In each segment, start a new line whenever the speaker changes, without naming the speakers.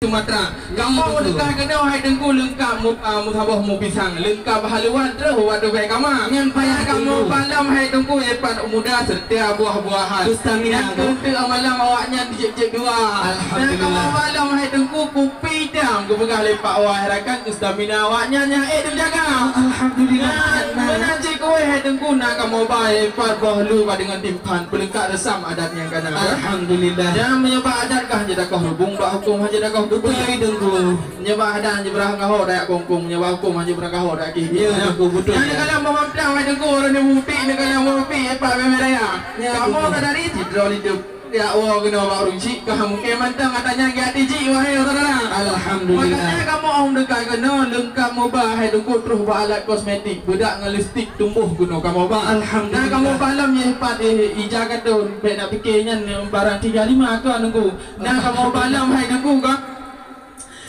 Sumatera. Kamu dekat kena hai dengku lengkap mutabah mu pisang. Lengkap haluan terus waduh baik kama. Ngan payah kamu malam hai dengku epan muda setia buah-buahan. Stamina tu malam awaknya dijek dua. Alhamdulillah. Kamu malam hai dengku kopi dam ku pegah lepak awak harakan stamina awaknya nya tu jaga. Alhamdulillah. Mana cik kowe hai dengku nak kamu baik par bahlu dengan timpan pelengkap resam adatnya kana. Alhamdulillah. Jangan menyebab adatkah jedakah hubung bak hukum jedakah betul dengku nyebah dan jebrah ngaho dayak kongkong nyebah hukum aja berang ngaho dayak ki ya dengku betul jadi kalau mau mampang ai dengku orang ni mupi ni kalau mau mupi apa memeraya kamu kadari tidro hidup ya Allah kena bak runci kah mungkin mantang katanya ga tiji wahai saudara alhamdulillah makanya kamu om dekat kena lengkap mobah hai dengku terus bak alat kosmetik bedak dengan lipstik tumbuh guna kamu bak alhamdulillah kamu balam ye hebat ija kata baik nak fikirnya barang 35 ke dengku dan kamu balam hai dengku kah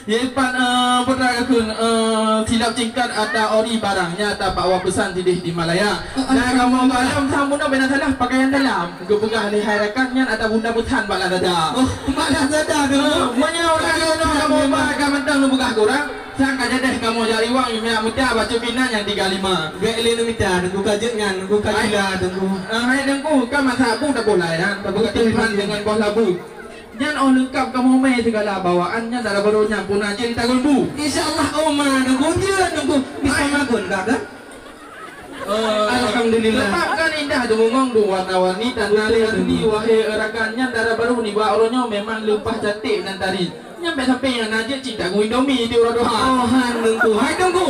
Yepan putra kun silap cingkat ada ori barangnya ada bawa pesan tidih di Malaya. Nah kamu malam sama bunda benar salah pakaian dalam. Kepegah di harakannya ada bunda butan bala dada. Oh bala dada tu. Menyawa kamu pakai mentang lu begah kurang. Sangka deh kamu cari uang yang muda baca bina yang 35. Gak lenu minta tunggu kajet ngan tunggu kajila tunggu. Hai tunggu kan masa pun tak boleh kan. Tapi timpan dengan bos labu. Jangan lengkap kamu mai segala bawaannya darah barunya pun aja kita gulbu. Insyaallah oma nunggu dia nunggu bisa magun kan? Alhamdulillah. Kan indah dungong dua warna-warni dan nali wahai erakannya darah baru ni ba orangnya memang lupa cantik dan tadi. Nyampe sampai yang aja cinta gue Indomie di orang doa. Oh han nunggu. Hai nunggu.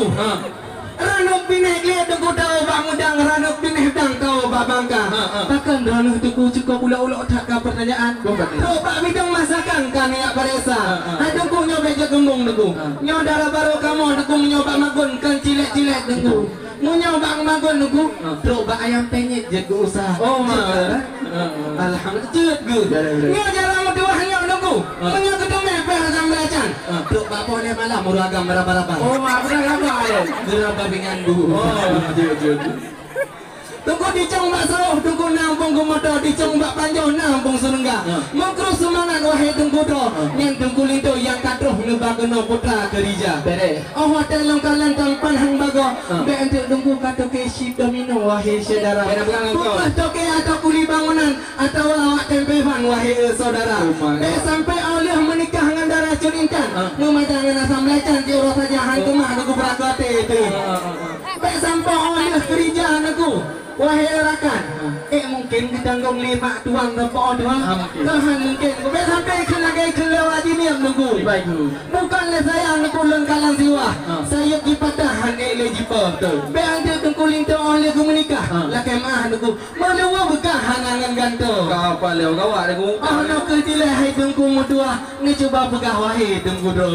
Ranuk binek lihat tunggu tahu bang udang ranuk binek dang tahu babangka. Takkan ranuk tunggu cukup ulah-ulah tak ke pertanyaan. Coba bidang masakan kan ya paresa. Tunggu nyoba je gembung tunggu. Nyodara baru kamu tunggu nyoba magun kan cilek-cilek tunggu. Nyoba magun tunggu. Coba ayam penyet je ku usah. Oh ma. Alhamdulillah cut gu. Nyodara mu dua hanya tunggu. Menyo ketemu perasaan belacan. Duk bapo ni malam muragam berapa-berapa. Oh ma berapa ya? Berapa dengan dulu. Tunggu dicong bak seruh, tunggu nampung kumoto, dicong bak panjang nampung senengga. Mengkerus semangat wahai tunggu do, yang tunggu lintu yang kadruh nebak kena putra kerija. Bere. Oh hotel longkalan tampan hang bago, be untuk tunggu kata ke ship domino wahai saudara. Bukan toke atau kuli bangunan atau awak tempevan wahai saudara. Be sampai Allah menikah dengan darah curinkan, memandangkan asam lecan diurus saja hang kemah aku berakate itu. Be sampai Allah kerija aku. Wahai rakan, mungkin ditanggung 5 tuang tempat doang. Tahan mungkin. Biar sampai kelagi kelewat ini yang nunggu. Bukanlah saya nunggu lengkalan siwa. Saya kipatahan eligible. Biar dia tunggu lintu oleh aku menikah. Lakai mah nunggu. Malu bekah hangangan gantung. Kau paling kawat aku. Oh nak kerjilah hai tunggu mutua. Ni coba pegah wahai tunggu do.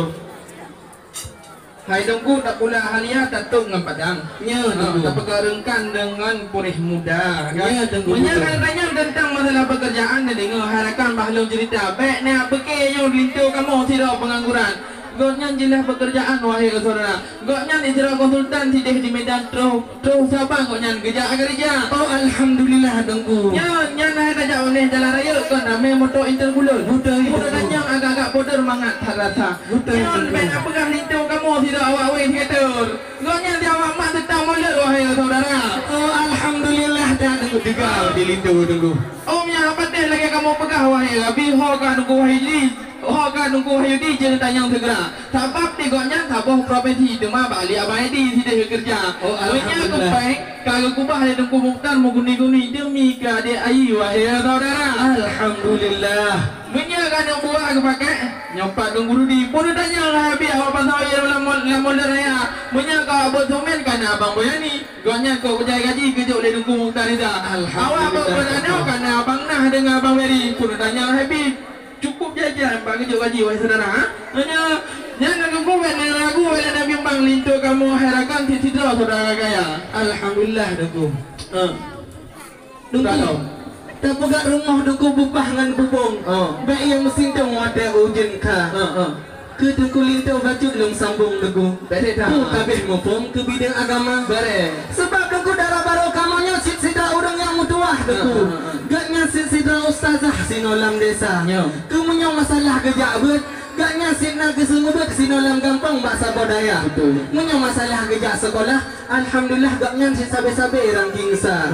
Hai dengku tak pula halia tatung dengan padang. Ya dengku. Tak pegarengkan dengan purih muda. Ya dengku. Menyarankan tentang masalah pekerjaan dan dengar harakan bahalu cerita. Baik ni apa yang lintu kamu tidak pengangguran. Goknya jelas pekerjaan wahai saudara. Goknya istirahat konsultan tidih di medan terus siapa goknya kerja kerja. Oh alhamdulillah dengku. Nya nak kerja oleh jalan raya kan ramai motor interbulun. Mudah tanya agak-agak bodoh mangat tak rasa. Nya ben apa kah lintu kamu tidak awak weh skater. Goknya dia awak mak tetang mulut wahai saudara. Oh alhamdulillah dah dengku tegak di lintu dengku. Oh nya apa teh lagi kamu pegah wahai lebih ho kan dengku wahai ni. Oh kan nunggu hayudi jadi tanya segera. Sebab tigoknya sabuh profesi cuma balik abai di sini kerja. Oh alhamdulillah. Baik kalau kubah ada nunggu mukhtar mau guni-guni demi keadaan ayu wahai saudara. Alhamdulillah. Menyakan yang buah aku pakai nyompat nunggu di pun tanya lah habis awak pasal ya dalam raya. Menyakan abang somen kan abang boyani. Goknya kau kerja gaji kerja oleh nunggu mukhtar itu. Awak berada kan abang nah dengan abang Beri pun tanya habis. Cukup jajan bagi kerja gaji wahai saudara. Hanya jangan kekuat dengan lagu oleh Nabi Bang lintu kamu harakan tidak saudara kaya. Alhamdulillah dengku. Dengku. Tak pegat rumah dengku bubah dengan bubung. Baik yang mesin dong ada ujian ka. Ke dengku lintu baju belum sambung dengku. Bere dah. Kabeh ngopom ke bidang agama. Bere. Sebab dengku darah baru kamunya sida urang yang mutuah dengku. Gatnya sida ustazah sinolam desa. Kemunya masalah kerja bet gaknya sina kesungguh sinolam gampang bahasa bodaya.
Betul.
Munya masalah kerja sekolah, alhamdulillah gaknya si sabe-sabe ranking sa.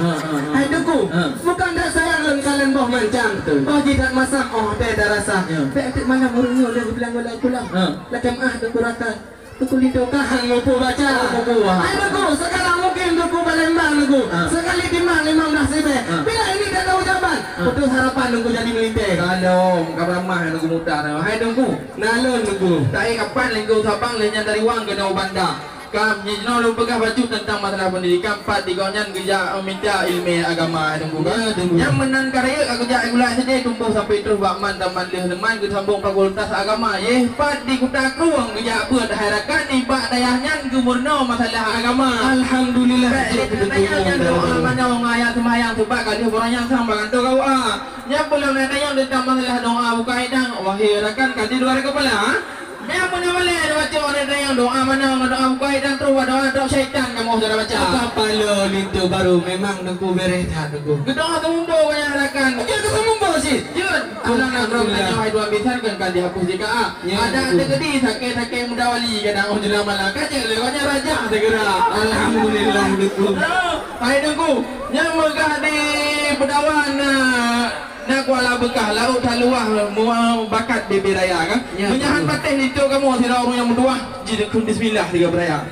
Hai duku, bukan dak sayang leng kalian boh mancang. Oh jidat masam, oh beda rasa. Bek mana murni oleh bilang oleh pulang. Lakam duku rata. Tuku lindo kahang ngupu baca. Hai duku, sekarang mungkin duku Palembang duku. Sekali timang 15 ribu. Bila ini tak tahu jawaban. Putus harapan duku jadi melintir.
Kalau karamah yang nunggu muda na. Hai nunggu.
Nalon duku.
Tak kapan lengkau sabang lenyap dari wang ke Nau Bandar. Kam nyino lu pegah baju tentang masalah pendidikan 4 tigonyan kerja minta ilmu agama nunggu kan. Yang menan karya kerja gula saja tumbuh sampai terus bakman taman leh teman ke sambung fakultas agama. Ye 4 di kota Kruang kerja buat harakan ibak dayahnya ke murno masalah agama.
Alhamdulillah.
Tanya doa mana orang ayat semayang sebab kali orang yang sambangan tu kau Yang belum ada yang tentang masalah doa buka hidang wahai rakan kali luar kepala. Yang mana boleh baca orang yang doa mana doa buka hidang terus doa syaitan kamu sudah baca.
Apa lo lintu baru memang nunggu berehat nunggu.
Doa tumbuh banyak rakan.
Ya tu mumbo sih.
Jun. Ulang nak berapa hai dua besar kan kali hapus jika ada gede sakit muda wali kadang orang jelas malah kaca lewatnya raja segera.
Alhamdulillah nunggu.
Hai nunggu. Yang megah di Bedawan nak kuala bekah laut haluah mau bakat bebe raya kan. Menyahan patih itu kamu tidak orang yang berdua. Jadi kun bismillah tiga beraya.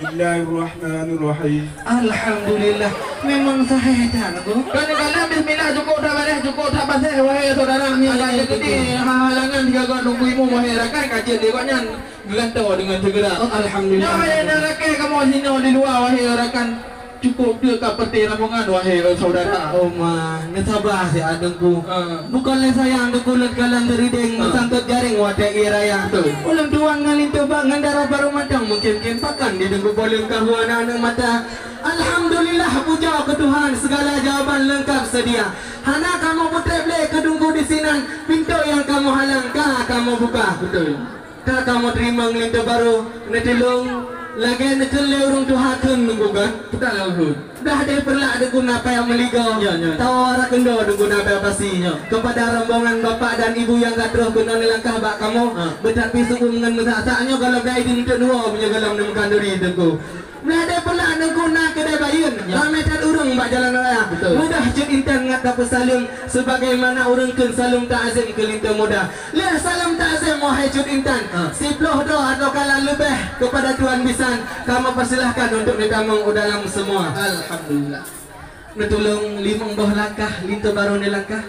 Bismillahirrahmanirrahim.
Alhamdulillah. Memang sahih dah aku.
Kadang-kadang bismillah cukup dah baris cukup tak pasal wahai saudara yang ada gede halangan tiga kau nunggu imu wahai rakan kacil dekatnya gelantau dengan segera.
Alhamdulillah.
Wahai rakan kamu sini di luar wahai rakan cukup dia kat peti rambungan wahai saudara.
Oh mah, nesabah si adengku. Bukanlah sayang adengku let kalan dari deng sangkut jaring wadah iraya. Ulang tuang ngalin coba ngandara baru matang mungkin pakan di dengku boleh kahuan anak mata. Alhamdulillah puja ke Tuhan segala jawaban lengkap sedia. Hana kamu putra beli kedungku di sinan pintu yang kamu halang kah kamu buka.
Betul.
Kah kamu terima ngelintu baru netilung. Lagi nak kelih orang tu hakun nunggu kan?
Betul lah Uhud.
Dah ada perlah ada guna apa yang meligo. Tawara kendo ada guna apa pasti. Kepada rombongan bapak dan ibu yang gaduh kena langkah bak kamu. Betat pisuk dengan mesaknya kalau gaya di untuk dua punya galam nemukan diri tengku. Dah ada perlah ada guna kedai bayun. Ramai tak urung bak jalan raya. Mudah cut intan ngat dapat salim sebagaimana urung kun salam ta'zim ke lintu muda. Lihat salam ta'zim wahai cut intan. Siploh doa atau kalah lebih kepada Tuhan Bisan. Kamu persilahkan untuk ditamang dalam semua.
Alhamdulillah.
Natulong limang buah langkah lintu baru ni langkah.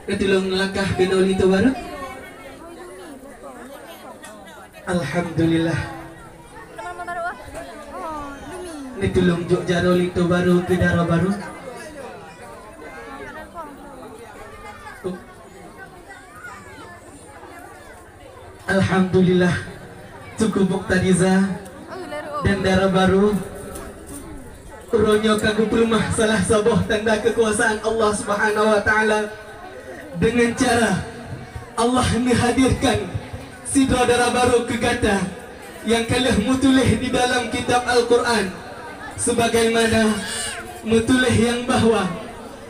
Natulong langkah kena lintu baru. Alhamdulillah. Natulong juk jaro lintu baru ke darah baru. Alhamdulillah cukup Muqtadiza dan darah baru Ronyo kagu pelumah salah sebuah tanda kekuasaan Allah Subhanahu Wa Taala dengan cara Allah menghadirkan si darah baru ke kata yang kalah mutulih di dalam kitab Al-Quran sebagaimana mutulih yang bahwa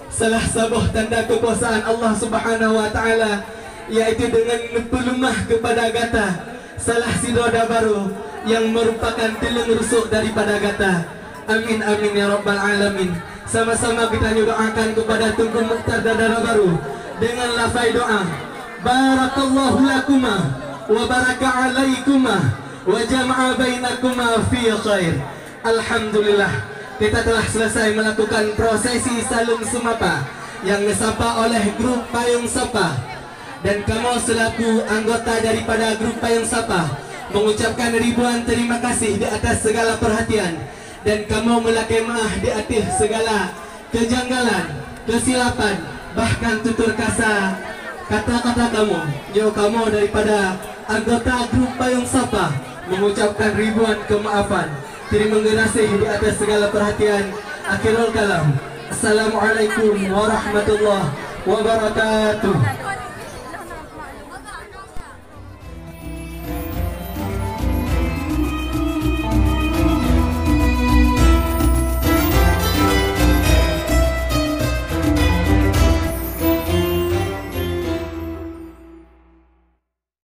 salah sebuah tanda kekuasaan Allah Subhanahu Wa Taala yaitu dengan pelumah kepada gata salah si roda baru yang merupakan teleng rusuk daripada gata. Amin amin ya rabbal alamin. Sama-sama kita doakan kepada Tunku Mukhtar dan Dara Baru dengan lafaz doa. Barakallahu lakuma wa baraka alaikuma wa jama'a bainakuma fi khair. Alhamdulillah kita telah selesai melakukan prosesi salung sumapa yang disapa oleh grup Payung Sapa. Dan kamu selaku anggota daripada grup Payung Sapa mengucapkan ribuan terima kasih di atas segala perhatian. Dan kamu melakai maaf di atas segala kejanggalan, kesilapan, bahkan tutur kasa kata-kata kamu. Jauh kamu daripada anggota grup Payung Sapa mengucapkan ribuan kemaafan. Terima kasih di atas segala perhatian. Akhirul kalam. Assalamualaikum warahmatullahi wabarakatuh.